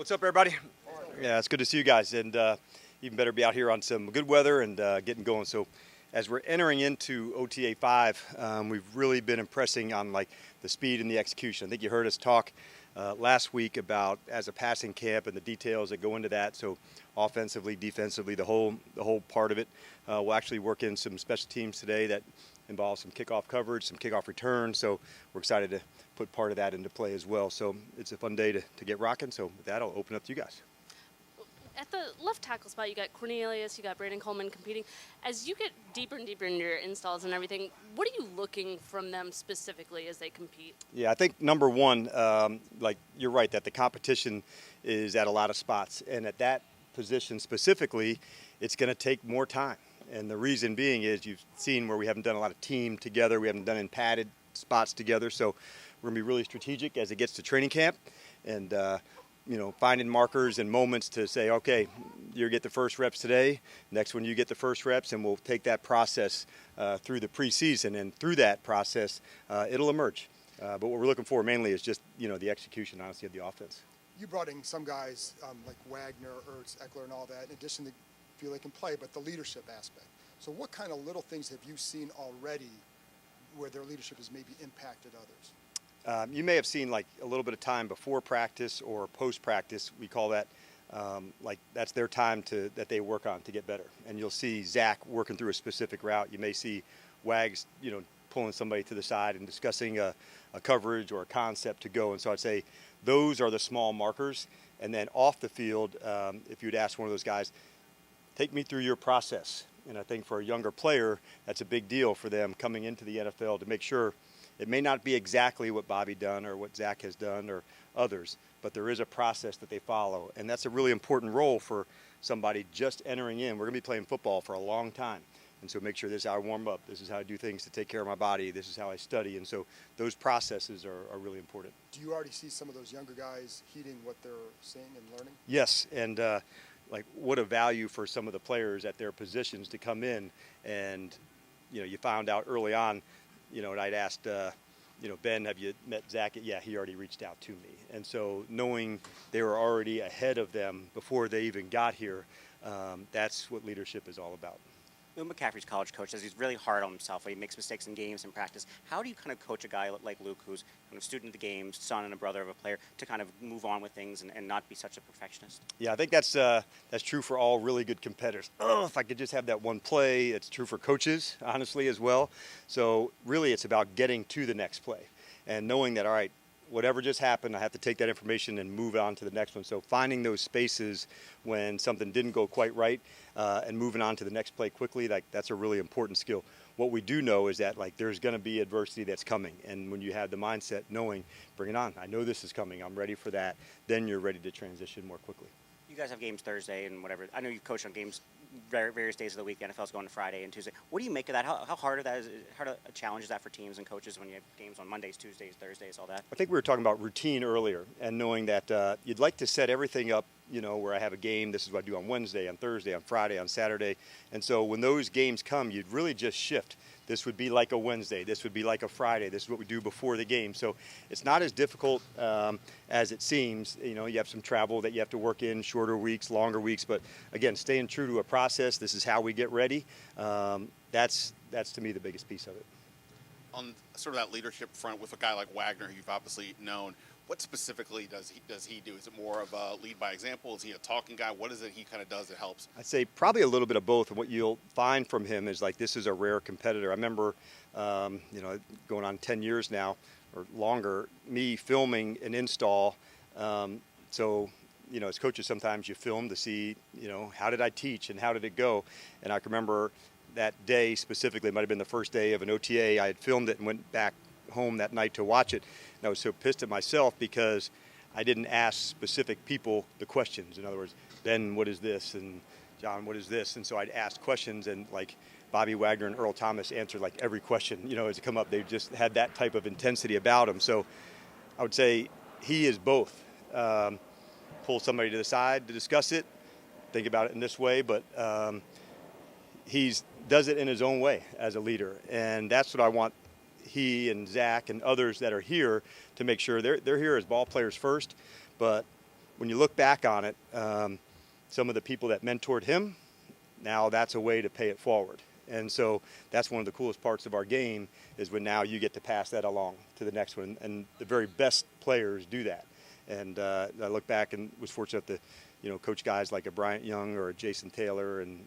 What's up, everybody? Yeah, it's good to see you guys, and even better be out here on some good weather and getting going. So, as we're entering into OTA 5, we've really been impressing on like the speed and the execution. I think you heard us talk last week about as a passing camp and the details that go into that. So, offensively, defensively, the whole part of it. We'll actually work in some special teams today that involve some kickoff coverage, some kickoff return. So, we're excited to put part of that into play as well. So, it's a fun day to get rocking. So, with that, I'll open up to you guys. At the left tackle spot, you got Cornelius, you got Brandon Coleman competing. As you get deeper and deeper into your installs and everything, what are you looking from them specifically as they compete? Yeah, I think number one, like you're right, that the competition is at a lot of spots. And at that position specifically, it's going to take more time. And the reason being is you've seen where we haven't done a lot of team together. We haven't done in padded spots together. So we're going to be really strategic as it gets to training camp. And finding markers and moments to say, okay, you get the first reps today, next one you get the first reps, and we'll take that process through the preseason, and through that process, it'll emerge. But what we're looking for mainly is just, the execution, honestly, of the offense. You brought in some guys like Wagner, Ertz, Eckler, and all that, in addition to feel they can play, but the leadership aspect. So what kind of little things have you seen already where their leadership has maybe impacted others? You may have seen like a little bit of time before practice or post practice. We call that like that's their time that they work on to get better. And you'll see Zach working through a specific route. You may see Wags, pulling somebody to the side and discussing a coverage or a concept to go. And so I'd say those are the small markers. And then off the field, if you'd ask one of those guys, take me through your process. And I think for a younger player, that's a big deal for them coming into the NFL to make sure. It may not be exactly what Bobby done or what Zach has done or others, but there is a process that they follow. And that's a really important role for somebody just entering in. We're going to be playing football for a long time. And so make sure this is how I warm up. This is how I do things to take care of my body. This is how I study. And so those processes are really important. Do you already see some of those younger guys heeding what they're seeing and learning? Yes. And like what a value for some of the players at their positions to come in. And, you found out early on, and I'd asked, Ben, have you met Zach? Yeah, he already reached out to me. And so knowing they were already ahead of them before they even got here, that's what leadership is all about. Bill McCaffrey's college coach says he's really hard on himself when he makes mistakes in games and practice. How do you kind of coach a guy like Luke, who's kind of a student of the game, son and a brother of a player, to kind of move on with things and not be such a perfectionist? Yeah, I think that's true for all really good competitors. Oh, if I could just have that one play. It's true for coaches, honestly, as well. So really it's about getting to the next play and knowing that, all right, whatever just happened, I have to take that information and move on to the next one. So finding those spaces when something didn't go quite right and moving on to the next play quickly, that's a really important skill. What we do know is that there's going to be adversity that's coming. And when you have the mindset knowing, bring it on. I know this is coming. I'm ready for that. Then you're ready to transition more quickly. You guys have games Thursday and whatever. I know you coach on games various days of the week. The NFL's going to Friday and Tuesday. What do you make of that? How hard a challenge is that for teams and coaches when you have games on Mondays, Tuesdays, Thursdays, all that? I think we were talking about routine earlier and knowing that you'd like to set everything up, where I have a game. This is what I do on Wednesday, on Thursday, on Friday, on Saturday. And so when those games come, you'd really just shift. This would be like a Wednesday. This would be like a Friday. This is what we do before the game. So it's not as difficult as it seems. You have some travel that you have to work in, shorter weeks, longer weeks. But again, staying true to a process. This is how we get ready. That's to me the biggest piece of it. On sort of that leadership front with a guy like Wagner, who you've obviously known, what specifically does he do? Is it more of a lead by example? Is he a talking guy? What is it he kind of does that helps? I'd say probably a little bit of both. And what you'll find from him is this is a rare competitor. I remember, going on 10 years now or longer, me filming an install. So, as coaches, sometimes you film to see, how did I teach and how did it go? And I can remember that day specifically, it might have been the first day of an OTA. I had filmed it and went back home that night to watch it. And I was so pissed at myself because I didn't ask specific people the questions. In other words, Ben, what is this? And John, what is this? And so I'd ask questions, and Bobby Wagner and Earl Thomas answered every question, as it come up. They just had that type of intensity about them. So I would say he is both. Pull somebody to the side to discuss it, think about it in this way, but he does it in his own way as a leader. And that's what I want he and Zach and others that are here to make sure they're here as ball players first, but when you look back on it, some of the people that mentored him, now that's a way to pay it forward. And so that's one of the coolest parts of our game is when now you get to pass that along to the next one. And the very best players do that. And I look back and was fortunate to, coach guys like a Bryant Young or a Jason Taylor and,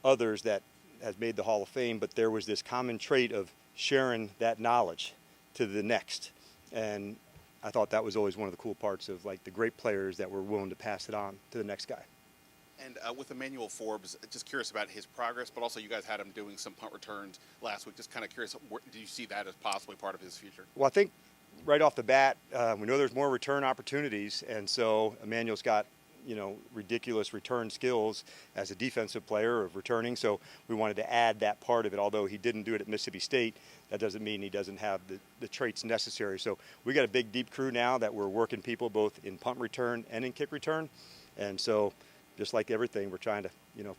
others that has made the Hall of Fame. But there was this common trait of sharing that knowledge to the next. And I thought that was always one of the cool parts of like the great players that were willing to pass it on to the next guy. And with Emmanuel Forbes, just curious about his progress, but also you guys had him doing some punt returns last week. Just kind of curious, do you see that as possibly part of his future? Well, I think right off the bat, we know there's more return opportunities, and so Emmanuel's got, ridiculous return skills as a defensive player of returning, so we wanted to add that part of it. Although he didn't do it at Mississippi State, that doesn't mean he doesn't have the traits necessary. So we got a big, deep crew now that we're working people both in punt return and in kick return, and so just like everything, we're trying to,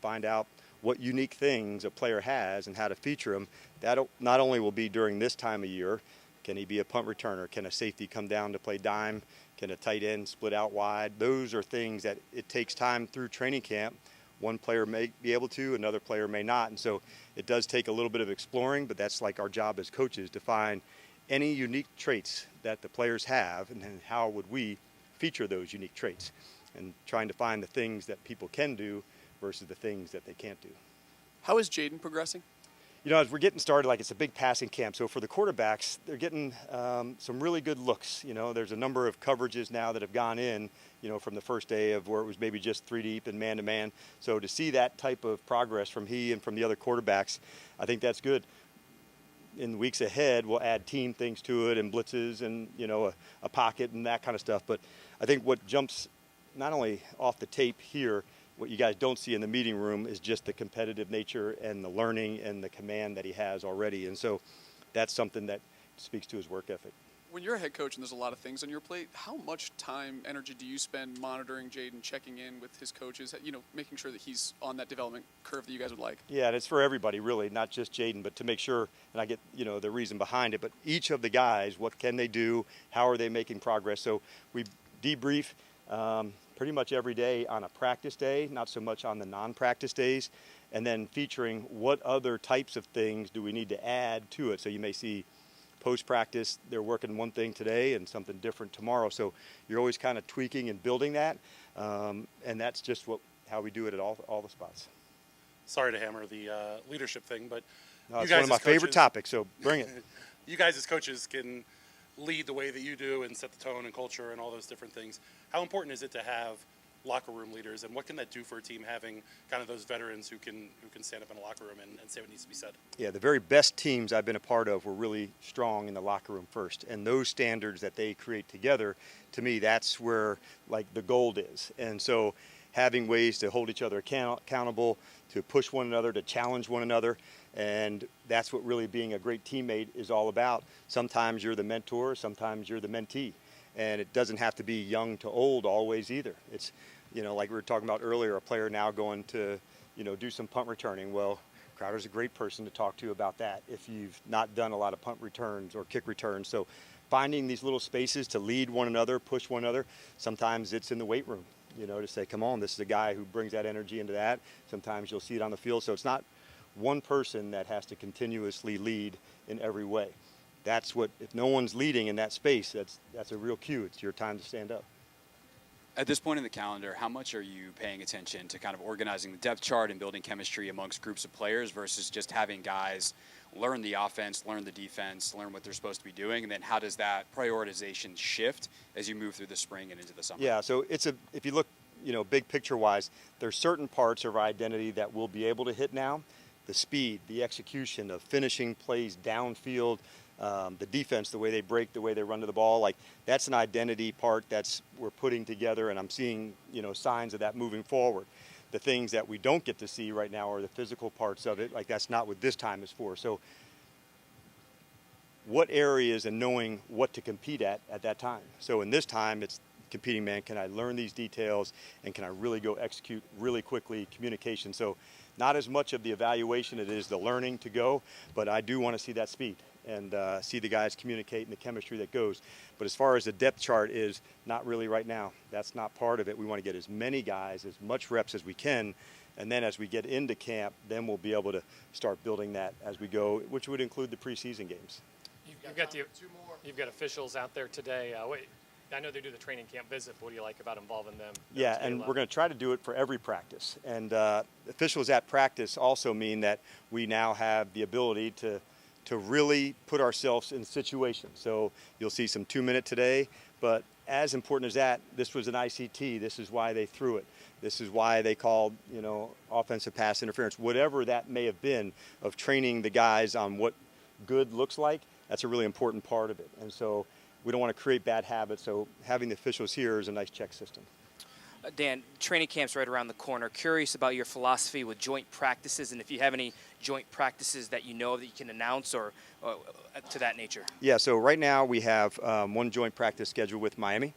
find out what unique things a player has and how to feature them. That not only will be during this time of year. Can he be a punt returner? Can a safety come down to play dime? Can a tight end split out wide? Those are things that it takes time through training camp. One player may be able to, another player may not. And so it does take a little bit of exploring, but that's like our job as coaches to find any unique traits that the players have and then how would we feature those unique traits and trying to find the things that people can do versus the things that they can't do. How is Jaden progressing? As we're getting started, like it's a big passing camp. So for the quarterbacks, they're getting some really good looks. There's a number of coverages now that have gone in, from the first day of where it was maybe just 3 deep and man-to-man. So to see that type of progress from he and from the other quarterbacks, I think that's good. In the weeks ahead, we'll add team things to it and blitzes and, a pocket and that kind of stuff. But I think what jumps not only off the tape here, what you guys don't see in the meeting room is just the competitive nature and the learning and the command that he has already. And so that's something that speaks to his work ethic. When you're a head coach and there's a lot of things on your plate, how much time, energy do you spend monitoring Jaden, checking in with his coaches, making sure that he's on that development curve that you guys would like? Yeah, and it's for everybody really, not just Jaden, but to make sure, and I get, the reason behind it, but each of the guys, what can they do? How are they making progress? So we debrief pretty much every day on a practice day, not so much on the non-practice days, and then featuring what other types of things do we need to add to it. So you may see post-practice, they're working one thing today and something different tomorrow. So you're always kind of tweaking and building that, and that's just how we do it at all the spots. Sorry to hammer the leadership thing, but No, you it's guys one of my as coaches, favorite topics, so bring it. You guys as coaches can lead the way that you do and set the tone and culture and all those different things. How important is it to have locker room leaders, and what can that do for a team having kind of those veterans who can stand up in a locker room and say what needs to be said? Yeah, the very best teams I've been a part of were really strong in the locker room first, and those standards that they create together, to me, that's where like the gold is. And so having ways to hold each other accountable, to push one another, to challenge one another, and that's what really being a great teammate is all about. Sometimes you're the mentor, sometimes you're the mentee. And it doesn't have to be young to old always either. It's, like we were talking about earlier, a player now going to, do some punt returning. Well, Crowder's a great person to talk to about that if you've not done a lot of punt returns or kick returns. So finding these little spaces to lead one another, push one another, sometimes it's in the weight room, to say, come on, this is a guy who brings that energy into that. Sometimes you'll see it on the field. So it's not one person that has to continuously lead in every way. That's what, if no one's leading in that space, that's a real cue. It's your time to stand up. At this point in the calendar, how much are you paying attention to kind of organizing the depth chart and building chemistry amongst groups of players versus just having guys learn the offense, learn the defense, learn what they're supposed to be doing, and then how does that prioritization shift as you move through the spring and into the summer? Yeah, so if you look, big picture-wise, there's certain parts of our identity that we'll be able to hit now. The speed, the execution of finishing plays downfield, the defense, the way they break, the way they run to the ball, like that's an identity part we're putting together, and I'm seeing, signs of that moving forward. The things that we don't get to see right now are the physical parts of it, like that's not what this time is for. So what areas and knowing what to compete at that time. So in this time, it's competing, man, can I learn these details and can I really go execute really quickly, communication. So not as much of the evaluation it is the learning to go, but I do want to see that speed. and see the guys communicate and the chemistry that goes. But as far as the depth chart is, not really right now. That's not part of it. We want to get as many guys, as much reps as we can, and then as we get into camp, then we'll be able to start building that as we go, which would include the preseason games. You've got officials out there today. I know they do the training camp visit, but what do you like about involving them? Yeah, and we're going to try to do it for every practice. And officials at practice also mean that we now have the ability to really put ourselves in situations. So you'll see some 2-minute today, but as important as that, this was an ICT. This is why they threw it. This is why they called, offensive pass interference. Whatever that may have been of training the guys on what good looks like, that's a really important part of it. And so we don't want to create bad habits, so having the officials here is a nice check system. Dan, training camp's right around the corner. Curious about your philosophy with joint practices, and if you have any joint practices that you know that you can announce or to that nature. Yeah, so right now we have one joint practice scheduled with Miami,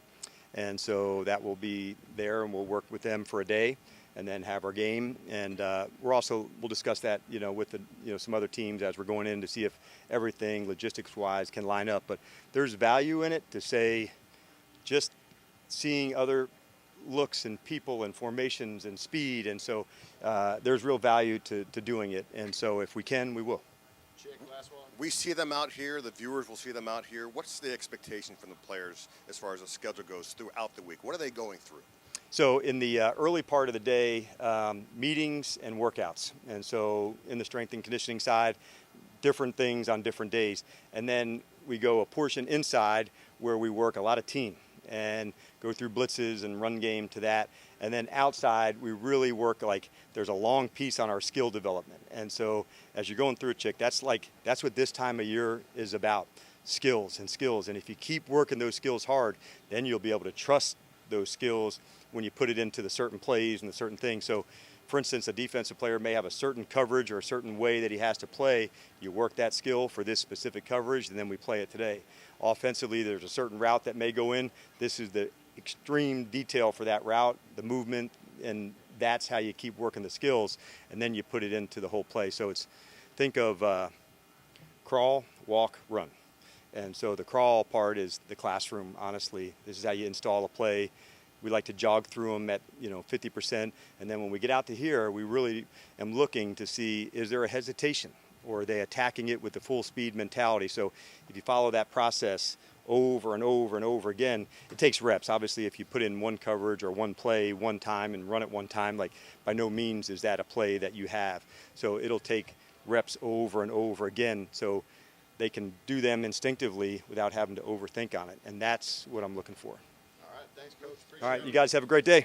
and so that will be there, and we'll work with them for a day and then have our game. And we'll discuss that, with the, some other teams as we're going in to see if everything logistics-wise can line up. But there's value in it to say just seeing other looks and people and formations and speed, and so there's real value to doing it, and so if we can, we will. Chick, last one. We see them out here, the viewers will see them out here. What's the expectation from the players as far as the schedule goes throughout the week? What are they going through? So in the early part of the day, meetings and workouts, and so in the strength and conditioning side, different things on different days, and then we go a portion inside where we work a lot of team and go through blitzes and run game to that. And then outside, we really work there's a long piece on our skill development. And so as you're going through it, Chick, that's what this time of year is about, skills and skills. And if you keep working those skills hard, then you'll be able to trust those skills when you put it into the certain plays and the certain things. So for instance, a defensive player may have a certain coverage or a certain way that he has to play. You work that skill for this specific coverage, and then we play it today. Offensively, there's a certain route that may go in. This is the extreme detail for that route, the movement, and that's how you keep working the skills, and then you put it into the whole play. So think of crawl, walk, run. And so the crawl part is the classroom, honestly. This is how you install a play. We like to jog through them at 50%, and then when we get out to here, we really am looking to see, is there a hesitation, or are they attacking it with the full speed mentality? So if you follow that process over and over and over again, it takes reps. Obviously, if you put in one coverage or one play one time and run it one time, by no means is that a play that you have. So it'll take reps over and over again, so they can do them instinctively without having to overthink on it, and that's what I'm looking for. All right, thanks, Coach. All right, you guys have a great day.